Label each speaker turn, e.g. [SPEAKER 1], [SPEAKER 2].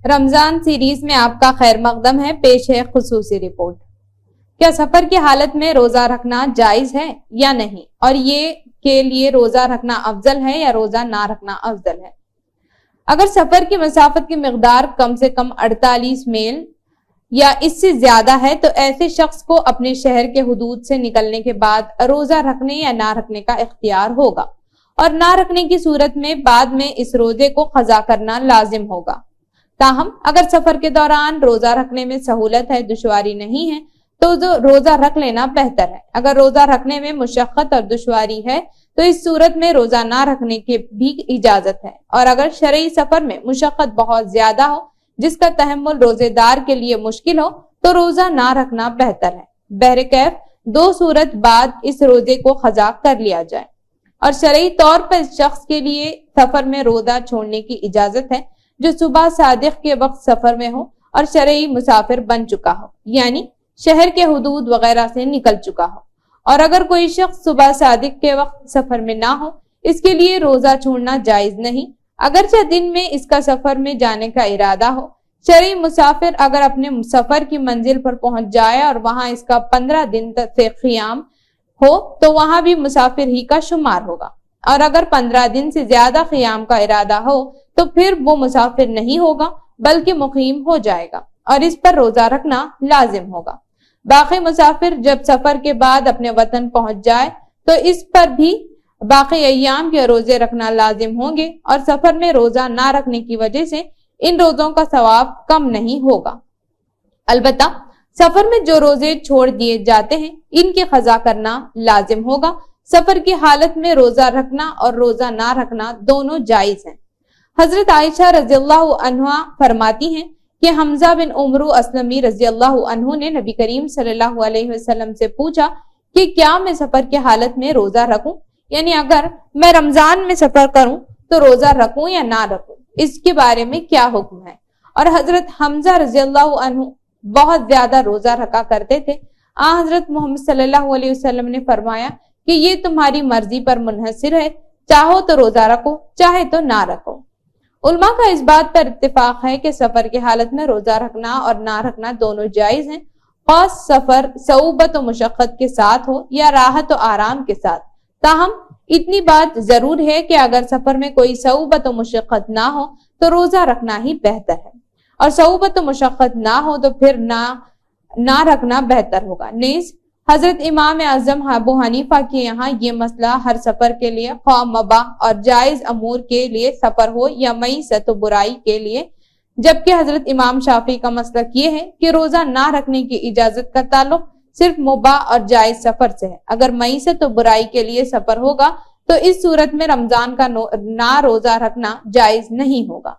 [SPEAKER 1] رمضان series میں آپ کا خیر مقدم ہے. پیش ہے خصوصی رپورٹ. کیا سفر کی حالت میں روزہ رکھنا جائز ہے یا نہیں، اور یہ کے لیے روزہ رکھنا افضل ہے یا روزہ نہ رکھنا افضل ہے؟ اگر سفر کی مسافت کی مقدار کم سے کم 48 میل یا اس سے زیادہ ہے تو ایسے شخص کو اپنے شہر کے حدود سے نکلنے کے بعد روزہ رکھنے یا نہ رکھنے کا اختیار ہوگا، اور نہ رکھنے کی صورت میں بعد میں اس روزے کو قضا کرنا لازم ہوگا. تاہم اگر سفر کے دوران روزہ رکھنے میں سہولت ہے، دشواری نہیں ہے، تو روزہ رکھ لینا بہتر ہے. اگر روزہ رکھنے میں مشقت اور دشواری ہے تو اس صورت میں روزہ نہ رکھنے کی بھی اجازت ہے. اور اگر شرعی سفر میں مشقت بہت زیادہ ہو، جس کا تحمل روزے دار کے لیے مشکل ہو، تو روزہ نہ رکھنا بہتر ہے. بہرکیف دو صورت بعد اس روزے کو قضا کر لیا جائے. اور شرعی طور پر اس شخص کے لیے سفر میں روزہ چھوڑنے کی اجازت ہے جو صبح صادق کے وقت سفر میں ہو اور شرعی مسافر بن چکا ہو، یعنی شہر کے حدود وغیرہ سے نکل چکا ہو. اور اگر کوئی شخص صبح صادق کے وقت سفر میں نہ ہو، اس کے لیے روزہ چھوڑنا جائز نہیں، اگرچہ دن میں اس کا سفر میں جانے کا ارادہ ہو. شرعی مسافر اگر اپنے سفر کی منزل پر پہنچ جائے اور وہاں اس کا 15 دن تک سے قیام ہو تو وہاں بھی مسافر ہی کا شمار ہوگا. اور اگر 15 دن سے زیادہ قیام کا ارادہ ہو تو پھر وہ مسافر نہیں ہوگا بلکہ مقیم ہو جائے گا اور اس پر روزہ رکھنا لازم ہوگا. باقی مسافر جب سفر کے بعد اپنے وطن پہنچ جائے تو اس پر بھی باقی ایام کے روزے رکھنا لازم ہوں گے، اور سفر میں روزہ نہ رکھنے کی وجہ سے ان روزوں کا ثواب کم نہیں ہوگا. البتہ سفر میں جو روزے چھوڑ دیے جاتے ہیں ان کی قضا کرنا لازم ہوگا. سفر کی حالت میں روزہ رکھنا اور روزہ نہ رکھنا دونوں جائز ہیں. حضرت عائشہ رضی اللہ عنہا فرماتی ہیں کہ حمزہ بن عمرو اسلمی رضی اللہ عنہ نے نبی کریم صلی اللہ علیہ وسلم سے پوچھا کہ کیا میں سفر کی حالت میں روزہ رکھوں، یعنی اگر میں رمضان میں سفر کروں تو روزہ رکھوں یا نہ رکھوں، اس کے بارے میں کیا حکم ہے؟ اور حضرت حمزہ رضی اللہ عنہ بہت زیادہ روزہ رکھا کرتے تھے. حضرت محمد صلی اللہ علیہ وسلم نے فرمایا کہ یہ تمہاری مرضی پر منحصر ہے، چاہو تو روزہ رکھو چاہے تو نہ رکھو. علماء کا اس بات پر اتفاق ہے کہ سفر کی حالت میں روزہ رکھنا اور نہ رکھنا دونوں جائز ہیں، خاص سفر صعوبت و مشقت کے ساتھ ہو یا راحت و آرام کے ساتھ. تاہم اتنی بات ضرور ہے کہ اگر سفر میں کوئی صعوبت و مشقت نہ ہو تو روزہ رکھنا ہی بہتر ہے، اور صعوبت و مشقت نہ ہو تو پھر نہ رکھنا بہتر ہوگا. نیز حضرت امام اعظم ابو حنیفہ کے یہاں یہ مسئلہ ہر سفر کے لیے خواہ مباح اور جائز امور کے لیے سفر ہو یا معیشت و برائی کے لیے، جبکہ حضرت امام شافعی کا مسلک یہ ہے کہ روزہ نہ رکھنے کی اجازت کا تعلق صرف مباح اور جائز سفر سے ہے. اگر معیشت و برائی کے لیے سفر ہوگا تو اس صورت میں رمضان کا نہ روزہ رکھنا جائز نہیں ہوگا.